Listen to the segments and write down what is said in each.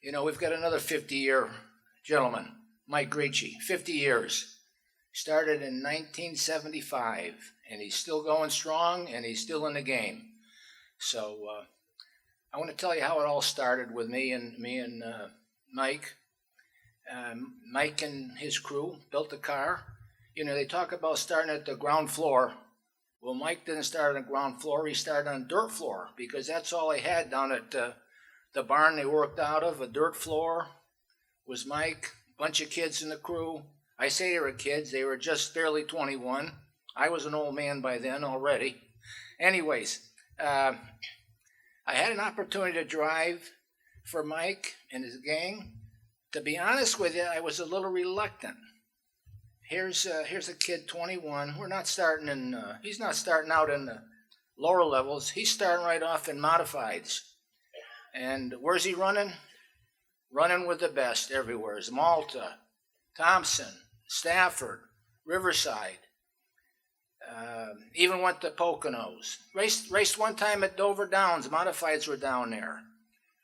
We've got another 50-year gentleman, Mike Greci, 50 years. Started in 1975, and he's still going strong, and he's still in the game. So I want to tell you how it all started with me and Mike. Mike and his crew built a car. They talk about starting at the ground floor. Well, Mike didn't start on the ground floor. He started on the dirt floor because that's all they had down at the barn they worked out of. A dirt floor was Mike, a bunch of kids in the crew. I say they were kids. They were just barely 21. I was an old man by then already. Anyways, I had an opportunity to drive for Mike and his gang. To be honest with you, I was a little reluctant. Here's a kid, 21. We're not starting in. He's not starting out in the lower levels. He's starting right off in modifieds. And where's he running? Running with the best everywhere. It's Malta, Thompson, Stafford, Riverside. Even went to Poconos. Raced one time at Dover Downs. Modifieds were down there.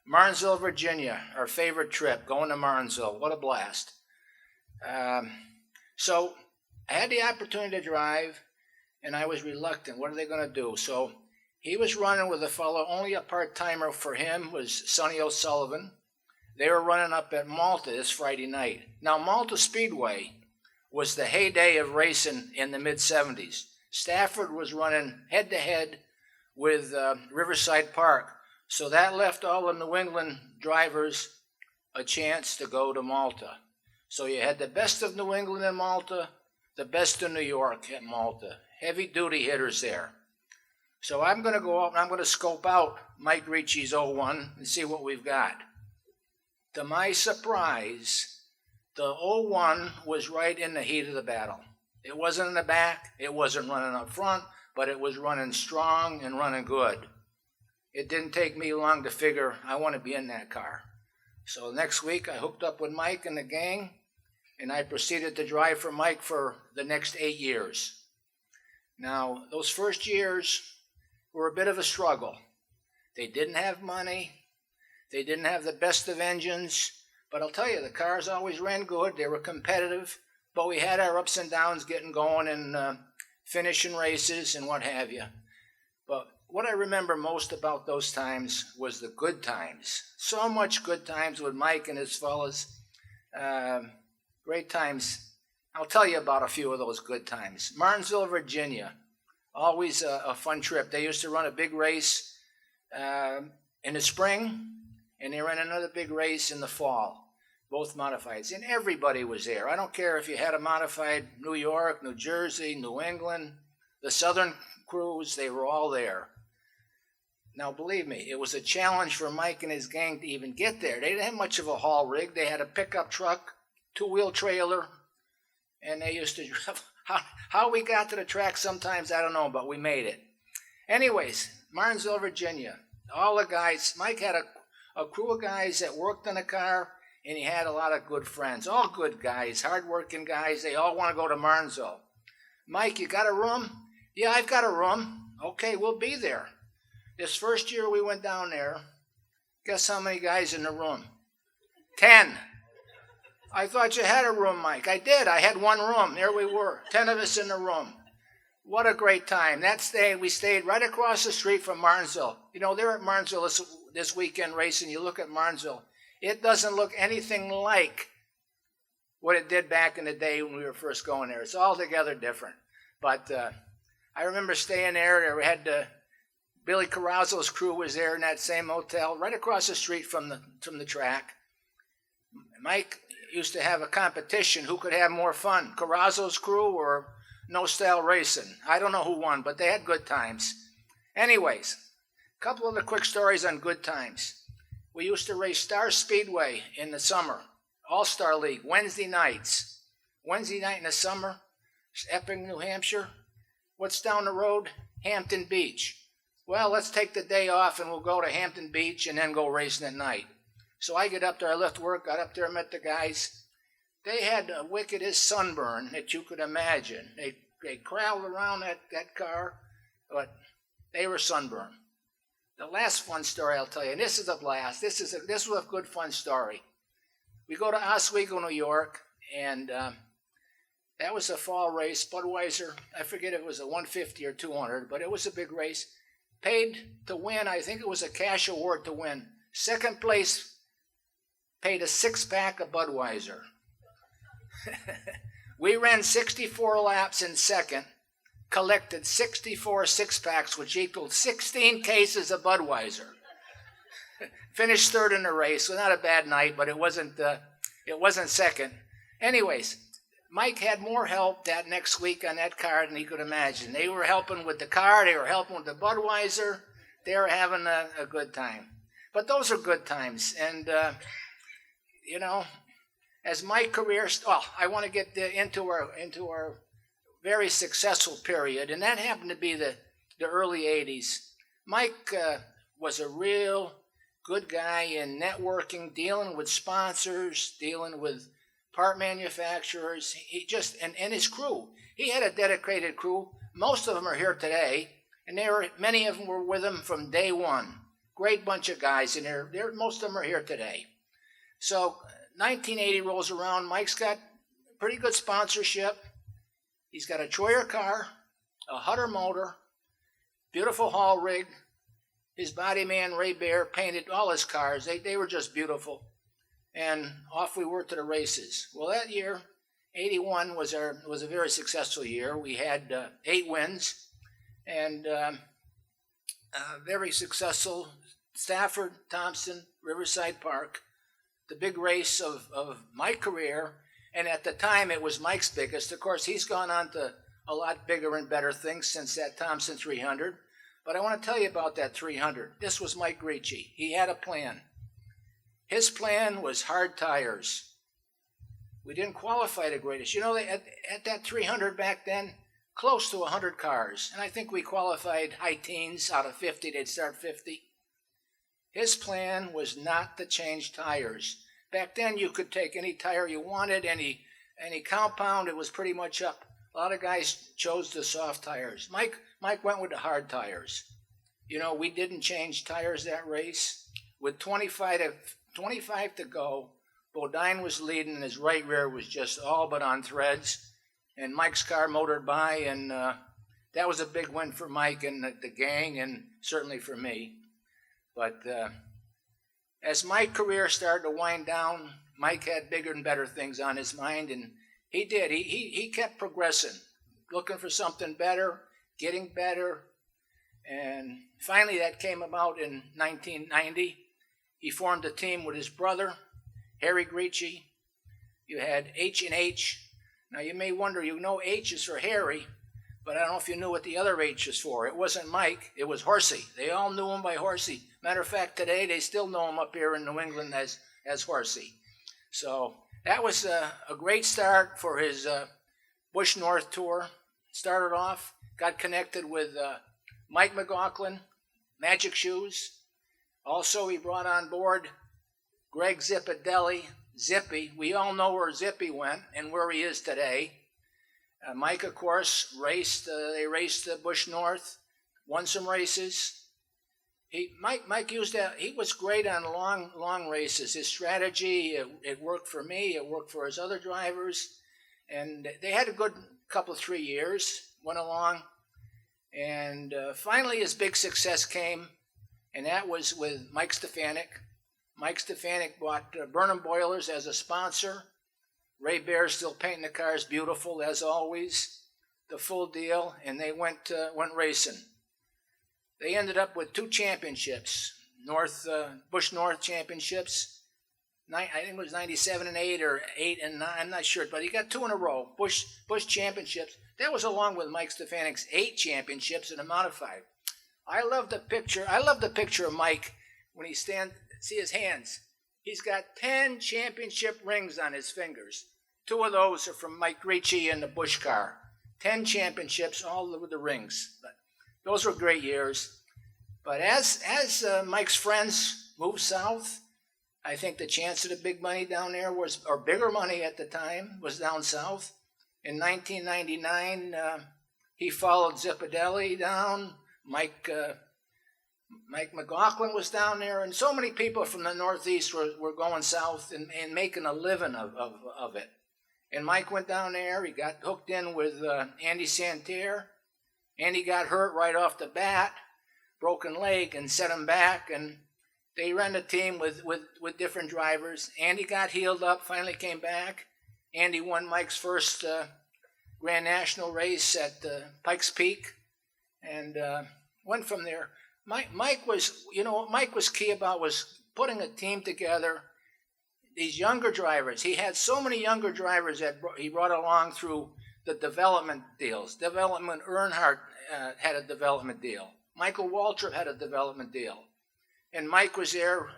Martinsville, Virginia, our favorite trip, going to Martinsville. What a blast. So I had the opportunity to drive, and I was reluctant. What are they going to do? So he was running with a fellow, only a part-timer for him was Sonny O'Sullivan. They were running up at Malta this Friday night. Now, Malta Speedway was the heyday of racing in the mid-'70s. Stafford was running head-to-head with Riverside Park. So that left all the New England drivers a chance to go to Malta. So you had the best of New England in Malta, the best of New York at Malta. Heavy-duty hitters there. So I'm going to go up and I'm going to scope out Mike Greci's 01 and see what we've got. To my surprise, the 01 was right in the heat of the battle. It wasn't in the back, it wasn't running up front, but it was running strong and running good. It didn't take me long to figure I want to be in that car. So next week I hooked up with Mike and the gang, and I proceeded to drive for Mike for the next 8 years. Now, those first years were a bit of a struggle. They didn't have money. They didn't have the best of engines. But I'll tell you, the cars always ran good. They were competitive. But we had our ups and downs getting going and finishing races and what have you. But what I remember most about those times was the good times. So much good times with Mike and his fellas. Great times. I'll tell you about a few of those good times. Martinsville, Virginia. Always a fun trip. They used to run a big race in the spring, and they ran another big race in the fall, both modifieds. And everybody was there. I don't care if you had a modified New York, New Jersey, New England, the Southern crews, they were all there. Now, believe me, it was a challenge for Mike and his gang to even get there. They didn't have much of a haul rig. They had a pickup truck, two-wheel trailer, and they used to drive. How we got to the track sometimes, I don't know, but we made it. Anyways, Martinsville, Virginia. All the guys, Mike had a crew of guys that worked on the car, and he had a lot of good friends. All good guys, hard-working guys. They all want to go to Martinsville. Mike, you got a room? Yeah, I've got a room. Okay, we'll be there. This first year we went down there, guess how many guys in the room? 10. I thought you had a room, Mike. I did. I had one room. There we were, 10 of us in the room. What a great time. That day we stayed right across the street from Martinsville. They're at Martinsville this weekend racing. You look at Martinsville. It doesn't look anything like what it did back in the day when we were first going there. It's altogether different. But I remember staying there. We had Billy Carrazzo's crew was there in that same hotel, right across the street from the track. Mike used to have a competition who could have more fun, Carrazzo's crew or No Style Racing. I don't know who won, but they had good times. Anyways, a couple of the quick stories on good times. We used to race Star Speedway in the summer, All-Star League, Wednesday nights. Wednesday night in the summer, Epping, New Hampshire. What's down the road? Hampton Beach. Well, let's take the day off and we'll go to Hampton Beach and then go racing at night. So I get up there, I left work, got up there, met the guys. They had the wickedest sunburn that you could imagine. They crowded around that car, but they were sunburned. The last fun story I'll tell you, and this is a blast. This was a good fun story. We go to Oswego, New York, and that was a fall race. Budweiser, I forget if it was a 150 or 200, but it was a big race. Paid to win, I think it was a cash award to win. Second place paid a 6-pack of Budweiser. We ran 64 laps in second, collected 64 6-packs, which equaled 16 cases of Budweiser. Finished third in the race. So not a bad night, but it wasn't second. Anyways, Mike had more help that next week on that car than he could imagine. They were helping with the car. They were helping with the Budweiser. They were having a good time. But those are good times. And, as my career, I want to get into our very successful period, and that happened to be the early 80s. Mike was a real good guy in networking, dealing with sponsors, dealing with part manufacturers. He just, and his crew. He had a dedicated crew. Most of them are here today, and many of them were with him from day one. Great bunch of guys, and most of them are here today. So 1980 rolls around. Mike's got pretty good sponsorship. He's got a Troyer car, a Hutter motor, beautiful haul rig. His body man, Ray Bear, painted all his cars. They were just beautiful. And off we were to the races. Well, that year, 81 was a very successful year. We had 8 wins and very successful. Stafford, Thompson, Riverside Park, the big race of my career. And at the time, it was Mike's biggest. Of course, he's gone on to a lot bigger and better things since that Thompson 300. But I want to tell you about that 300. This was Mike Greci. He had a plan. His plan was hard tires. We didn't qualify the greatest. At that 300 back then, close to 100 cars. And I think we qualified high teens out of 50. They'd start 50. His plan was not to change tires. Back then, you could take any tire you wanted, any compound. It was pretty much up. A lot of guys chose the soft tires. Mike went with the hard tires. We didn't change tires that race. With 25 to go, Bodine was leading, and his right rear was just all but on threads. And Mike's car motored by, and that was a big win for Mike and the gang, and certainly for me. But as my career started to wind down, Mike had bigger and better things on his mind, and he did. He kept progressing, looking for something better, getting better, and finally that came about in 1990. He formed a team with his brother, Harry Greci. You had H&H. Now you may wonder, H is for Harry, but I don't know if you knew what the other H is for. It wasn't Mike, it was Horsey. They all knew him by Horsey. Matter of fact, today they still know him up here in New England as Horsey. So that was a great start for his Bush North tour. Started off, got connected with Mike McLaughlin, Magic Shoes. Also, he brought on board Greg Zipadelli, Zippy. We all know where Zippy went and where he is today. Mike, of course, raced. They raced Bush North, won some races. Mike used that. He was great on long races. His strategy, it worked for me. It worked for his other drivers, and they had a good couple 3 years. Went along, and finally his big success came, and that was with Mike Stefanik. Mike Stefanik bought Burnham Boilers as a sponsor. Ray Bear still painting the cars beautiful as always, the full deal, and they went racing. They ended up with 2 championships, Bush North championships. I think it was 97 and 8 or 8 and 9. I'm not sure, but he got 2 in a row. Bush championships. That was along with Mike Stefanik's 8 championships in a modified. I love the picture of Mike when he see his hands. He's got 10 championship rings on his fingers. 2 of those are from Mike Greci and the Bush car. 10 championships, all with the rings. But those were great years. But as Mike's friends moved south, I think the chance of the big money down there or bigger money at the time, was down south. In 1999, he followed Zipadelli down. Mike Mike McLaughlin was down there, and so many people from the Northeast were going south and making a living of it. And Mike went down there. He got hooked in with Andy Santerre. Andy got hurt right off the bat, broken leg, and set him back. And they ran a team with different drivers. Andy got healed up, finally came back. Andy won Mike's first Grand National race at Pikes Peak, and went from there. Mike was, what Mike was key about was putting a team together. These younger drivers, he had so many younger drivers that he brought along through the development deals. Earnhardt had a development deal. Michael Waltrip had a development deal. And Mike was there,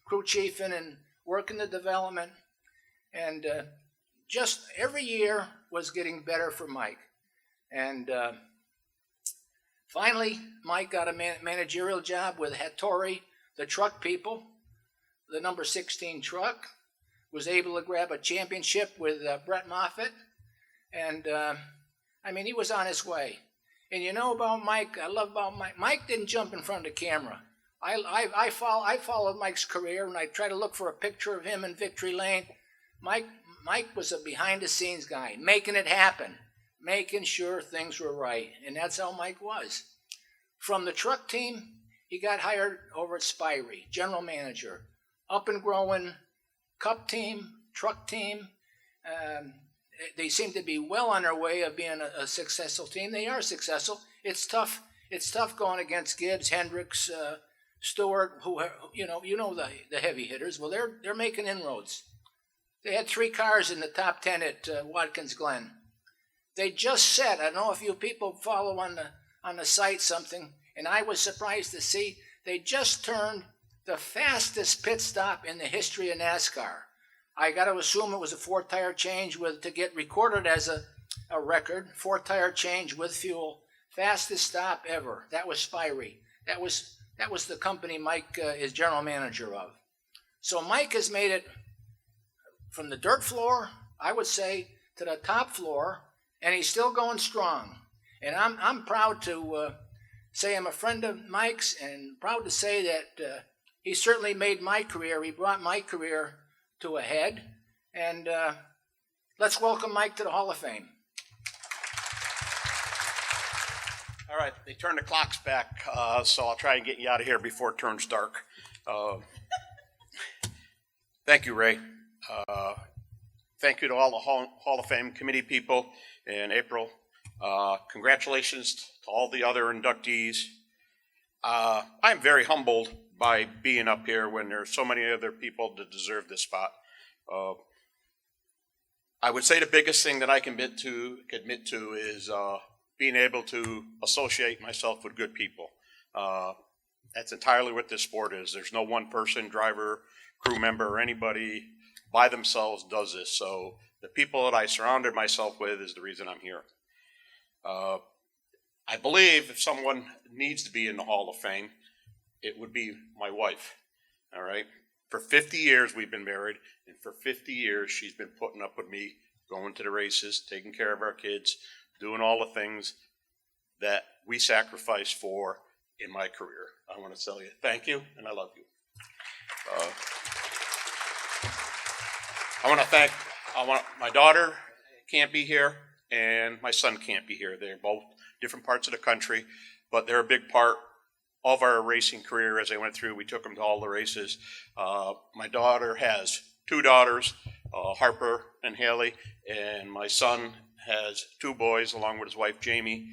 crew chiefing and working the development. And just every year was getting better for Mike. And finally, Mike got a managerial job with Hattori, the truck people, the number 16 truck, was able to grab a championship with Brett Moffitt. And, he was on his way. And about Mike, I love about Mike, Mike didn't jump in front of the camera. I followed Mike's career, and I try to look for a picture of him in Victory Lane. Mike was a behind-the-scenes guy, making it happen, making sure things were right. And that's how Mike was. From the truck team, he got hired over at Spirey, general manager. Up and growing cup team, truck team. They seem to be well on their way of being a successful team. They are successful. It's tough. It's tough going against Gibbs, Hendricks, Stewart, who the heavy hitters. Well, they're making inroads. They had 3 cars in the top 10 at Watkins Glen. They just set. I don't know if you people follow on the site something, and I was surprised to see they just turned the fastest pit stop in the history of NASCAR. I got to assume it was a 4-tire change to get recorded as a record. 4-tire change with fuel, fastest stop ever. That was Spirey. That was the company Mike is general manager of. So Mike has made it from the dirt floor, I would say, to the top floor, and he's still going strong. And I'm proud to say I'm a friend of Mike's, and proud to say that he certainly made my career. He brought my career to a head. And let's welcome Mike to the Hall of Fame. All right, they turned the clocks back, so I'll try and get you out of here before it turns dark. Thank you, Ray. Thank you to all the Hall of Fame committee people in April. Congratulations to all the other inductees. I'm very humbled by being up here when there's so many other people that deserve this spot. I would say the biggest thing that I can admit to is being able to associate myself with good people. That's entirely what this sport is. There's no one person, driver, crew member, or anybody by themselves does this. So the people that I surrounded myself with is the reason I'm here. I believe if someone needs to be in the Hall of Fame, it would be my wife. All right. For 50 years we've been married, and for 50 years she's been putting up with me, going to the races, taking care of our kids, doing all the things that we sacrificed for in my career. I want to tell you thank you, and I love you. My daughter can't be here, and my son can't be here. They're both different parts of the country, but they're a big part of our racing career. As I went through, we took them to all the races. My daughter has 2 daughters, Harper and Haley, and my son has 2 boys along with his wife Jamie,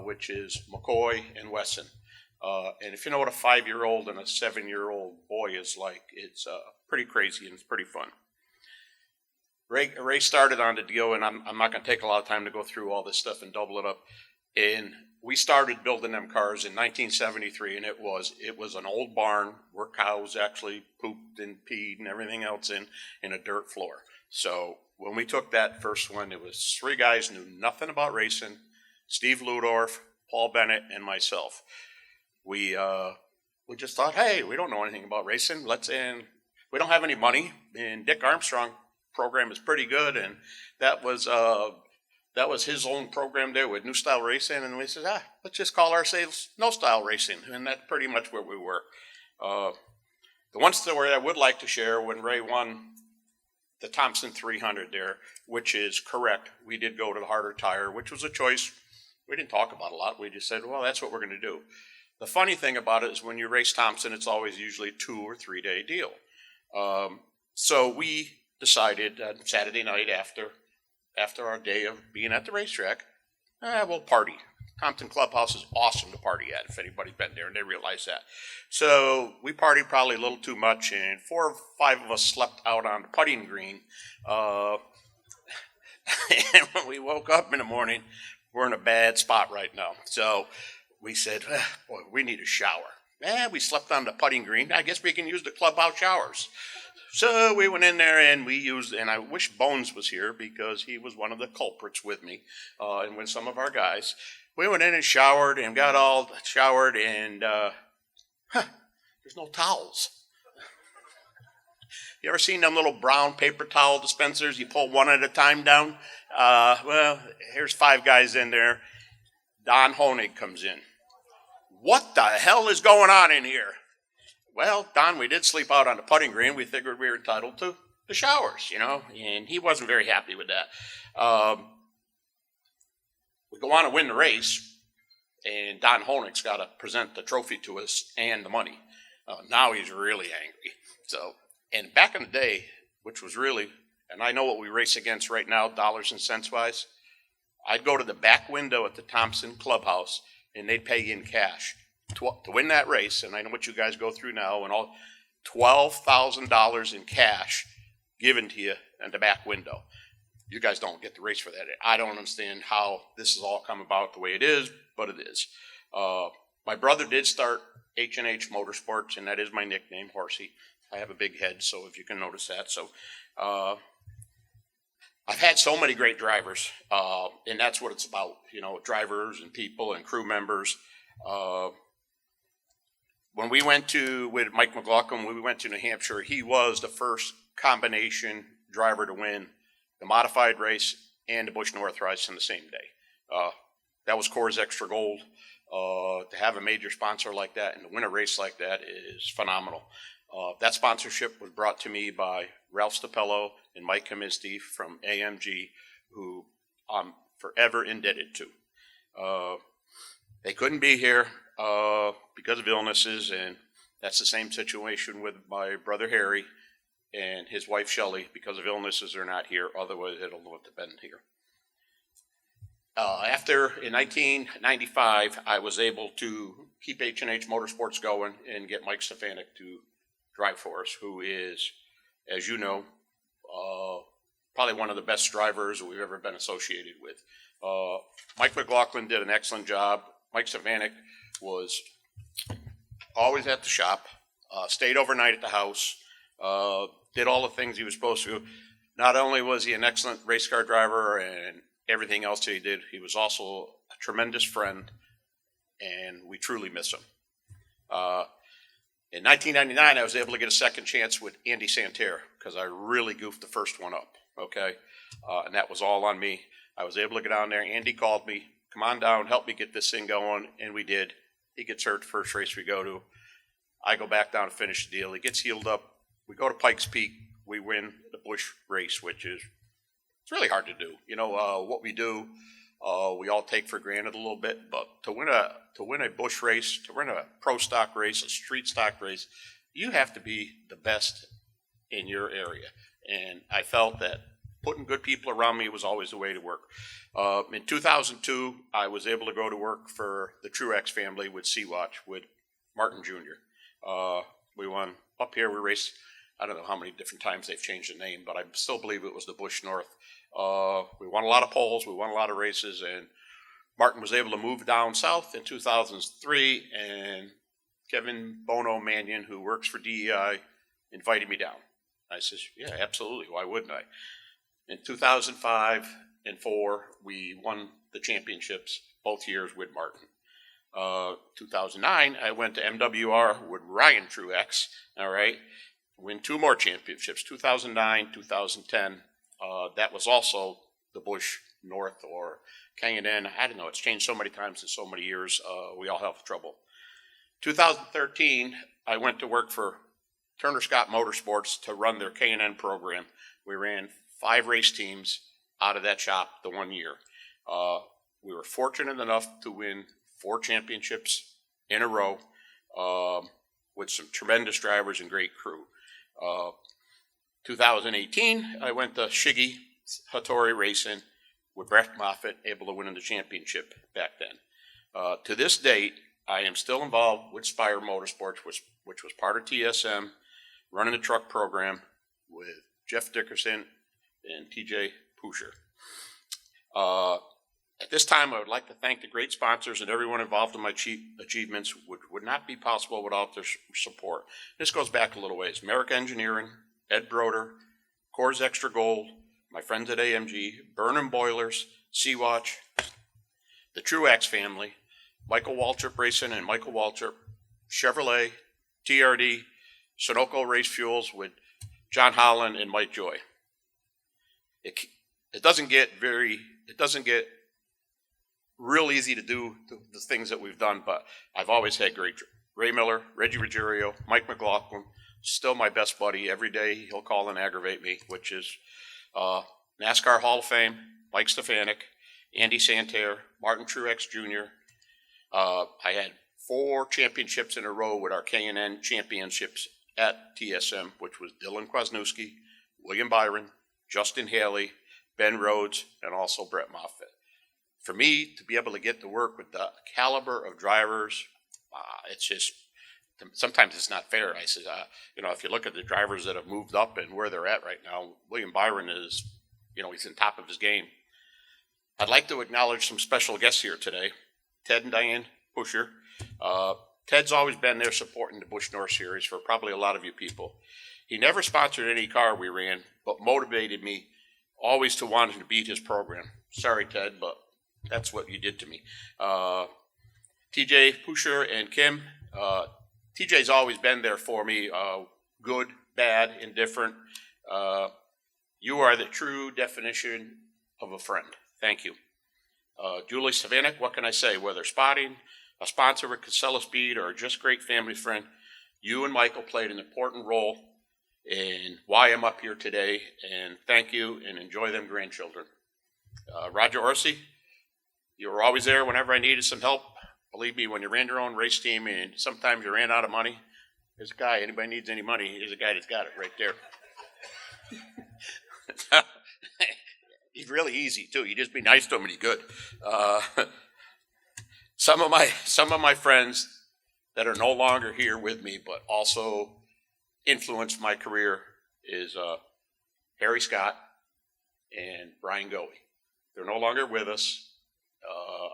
which is McCoy and Wesson. And if you know what a 5-year-old and a 7-year-old boy is like, it's pretty crazy and it's pretty fun. Ray started on the deal, and I'm not going to take a lot of time to go through all this stuff and double it up. And we started building them cars in 1973, and it was an old barn where cows actually pooped and peed and everything else in a dirt floor. So when we took that first one, it was 3 guys knew nothing about racing: Steve Ludorf, Paul Bennett, and myself. We just thought, hey, we don't know anything about racing. We don't have any money, and Dick Armstrong program is pretty good, and that was that was his own program there with New Style Racing, and we said, let's just call ourselves No Style Racing, and that's pretty much where we were. The one story I would like to share, when Ray won the Thompson 300 there, which is correct, we did go to the harder tire, which was a choice we didn't talk about a lot. We just said, well, that's what we're going to do. The funny thing about it is when you race Thompson, it's always usually a 2 or 3 day deal. So we decided Saturday night after our day of being at the racetrack, we'll party. Thompson Clubhouse is awesome to party at, if anybody's been there, and they realize that. So we partied probably a little too much, and 4 or 5 of us slept out on the putting green. And when we woke up in the morning, we're in a bad spot right now. So we said, boy, we need a shower. We slept on the putting green. I guess we can use the clubhouse showers. So we went in there and we used, and I wish Bones was here because he was one of the culprits with me, and with some of our guys. We went in and showered and got all showered, and there's no towels. You ever seen them little brown paper towel dispensers? You pull one at a time down. Well, here's 5 guys in there. Don Honig comes in. What the hell is going on in here? Well, Don, we did sleep out on the putting green. We figured we were entitled to the showers, and he wasn't very happy with that. We go on to win the race, and Don Honig's got to present the trophy to us and the money. Now he's really angry. So, and back in the day, which was really, and I know what we race against right now, dollars and cents wise, I'd go to the back window at the Thompson Clubhouse, and they'd pay you in cash to win that race. And I know what you guys go through now, and all $12,000 in cash given to you in the back window. You guys don't get the race for that. I don't understand how this has all come about the way it is, but it is. My brother did start H&H Motorsports, and that is my nickname, Horsey. I have a big head, so if you can notice that. So I've had so many great drivers, and that's what it's about, drivers and people and crew members. When we went with Mike McLaughlin, when we went to New Hampshire, he was the first combination driver to win the modified race and the Busch North race in the same day. That was Coors Extra Gold. To have a major sponsor like that and to win a race like that is phenomenal. That sponsorship was brought to me by Ralph Stapello and Mike Kaminsky from AMG, who I'm forever indebted to. They couldn't be here because of illnesses, and that's the same situation with my brother Harry and his wife Shelley. Because of illnesses, they're not here. Otherwise, it'll have been here. In 1995, I was able to keep H&H Motorsports going and get Mike Stefanik to drive for us, who is, as you know, probably one of the best drivers we've ever been associated with. Mike McLaughlin did an excellent job. Mike Stefanik was always at the shop, stayed overnight at the house, did all the things he was supposed to. Not only was he an excellent race car driver and everything else that he did, he was also a tremendous friend, and we truly miss him. In 1999, I was able to get a second chance with Andy Santerre because I really goofed the first one up, okay? And that was all on me. I was able to get down there. Andy called me, come on down, help me get this thing going, and we did. He gets hurt the first race we go to. I go back down to finish the deal. He gets healed up. We go to Pikes Peak. We win the Busch race, which is it's really hard to do. What we do, we all take for granted a little bit. But to win a Busch race, to win a pro stock race, a street stock race, you have to be the best in your area. And I felt that putting good people around me was always the way to work. In 2002, I was able to go to work for the Truex family with Sea-Watch with Martin Jr. We won up here. We raced, I don't know how many different times they've changed the name, but I still believe it was the Busch North. We won a lot of poles. We won a lot of races, and Martin was able to move down south in 2003, and Kevin Bono Mannion, who works for DEI, invited me down. I says, yeah, absolutely. Why wouldn't I? In 2005 and 2004, we won the championships both years with Martin. 2009, I went to MWR with Ryan Truex, all right, win 2 more championships, 2009, 2010. That was also the Busch North or K&N. I don't know. It's changed so many times in so many years. We all have trouble. 2013, I went to work for Turner Scott Motorsports to run their K&N program. We ran 5 race teams out of that shop the one year. We were fortunate enough to win 4 championships in a row with some tremendous drivers and great crew. 2018, I went to Shiggy Hattori Racing with Brett Moffitt, able to win in the championship back then. To this date, I am still involved with Spire Motorsports, which was part of TSM, running the truck program with Jeff Dickerson and TJ Pusher. At this time, I would like to thank the great sponsors and everyone involved in my achievements, which would not be possible without their support. This goes back a little ways. America Engineering, Ed Broder, Coors Extra Gold, my friends at AMG, Burnham Boilers, Sea-Watch, the Truax family, Michael Waltrip Racing and Michael Waltrip, Chevrolet, TRD, Sunoco Race Fuels with John Holland and Mike Joy. It doesn't get real easy to do the things that we've done, but I've always had great. Ray Miller, Reggie Ruggiero, Mike McLaughlin, still my best buddy. Every day he'll call and aggravate me, which is NASCAR Hall of Fame, Mike Stefanik, Andy Santerre, Martin Truex Jr. I had 4 championships in a row with our K&N championships at TSM, which was Dylan Kwasniewski, William Byron, Justin Haley, Ben Rhodes, and also Brett Moffitt. For me to be able to get to work with the caliber of drivers, it's just, sometimes it's not fair. I said, if you look at the drivers that have moved up and where they're at right now, William Byron is, he's on top of his game. I'd like to acknowledge some special guests here today. Ted and Diane Pusher. Ted's always been there supporting the Busch North Series for probably a lot of you people. He never sponsored any car we ran, but motivated me always to want to beat his program. Sorry, Ted, but that's what you did to me. TJ Pusher and Kim. TJ's always been there for me, good, bad, indifferent. You are the true definition of a friend. Thank you. Julie Savanek, what can I say? Whether spotting, a sponsor with Casella Speed, or just great family friend, you and Michael played an important role in why I'm up here today, and thank you, and enjoy them grandchildren. Roger Orsi, you were always there whenever I needed some help. Believe me, when you ran your own race team and sometimes you ran out of money, there's a guy, anybody needs any money, here's a guy that's got it right there. He's really easy too. You just be nice to him and he's good. Some of my friends that are no longer here with me, but also influenced my career, is Harry Scott and Brian Goey. They're no longer with us.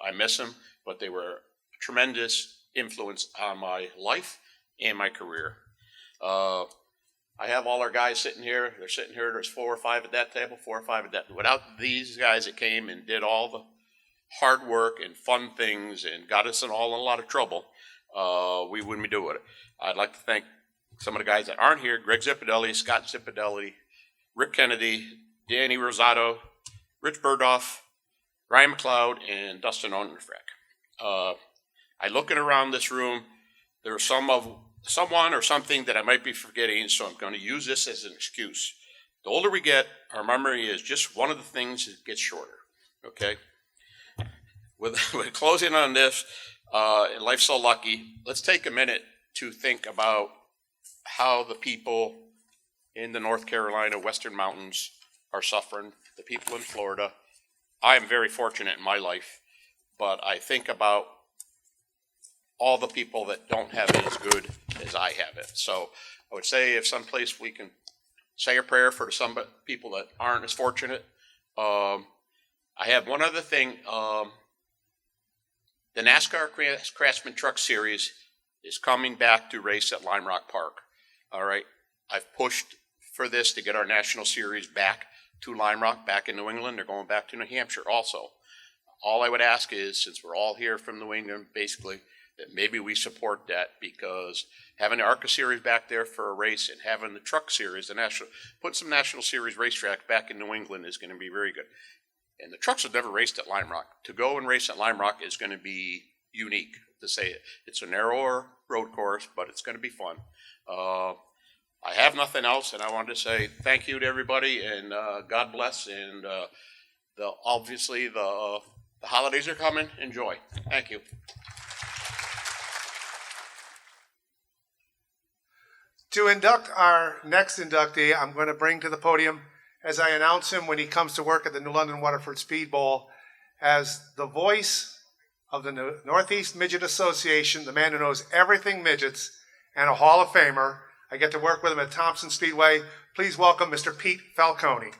I miss them, but they were a tremendous influence on my life and my career. I have all our guys sitting here. They're sitting here. There's 4 or 5 at that table, 4 or 5 at that. Without these guys that came and did all the hard work and fun things and got us in a lot of trouble, we wouldn't be doing it. I'd like to thank some of the guys that aren't here: Greg Zippodelli, Scott Zippodelli, Rick Kennedy, Danny Rosato, Rich Burdoff, Ryan McLeod, and Dustin Onenfrack. I looking around this room, there's someone or something that I might be forgetting, so I'm going to use this as an excuse. The older we get, our memory is just one of the things that gets shorter, okay? With closing on this, and Life's So Lucky, let's take a minute to think about how the people in the North Carolina Western Mountains are suffering, the people in Florida. I am very fortunate in my life, but I think about all the people that don't have it as good as I have it. So I would say if someplace we can say a prayer for some people that aren't as fortunate. I have one other thing. The NASCAR Craftsman Truck Series is coming back to race at Lime Rock Park. All right. I've pushed for this to get our national series back to Lime Rock, back in New England. They're going back to New Hampshire also. All I would ask is, since we're all here from New England, basically, that maybe we support that, because having the ARCA series back there for a race and having the truck series, putting some national series racetrack back in New England is going to be very good. And the trucks have never raced at Lime Rock. To go and race at Lime Rock is going to be unique, to say it. It's a narrower road course, but it's going to be fun. I have nothing else, and I wanted to say thank you to everybody, and God bless. And obviously the holidays are coming. Enjoy. Thank you. To induct our next inductee, I'm going to bring to the podium, as I announce him when he comes to work at the New London Waterford Speed Bowl, as the voice of the Northeast Midget Association, the man who knows everything midgets, and a Hall of Famer. I get to work with him at Thompson Speedway. Please welcome Mr. Pete Falcone.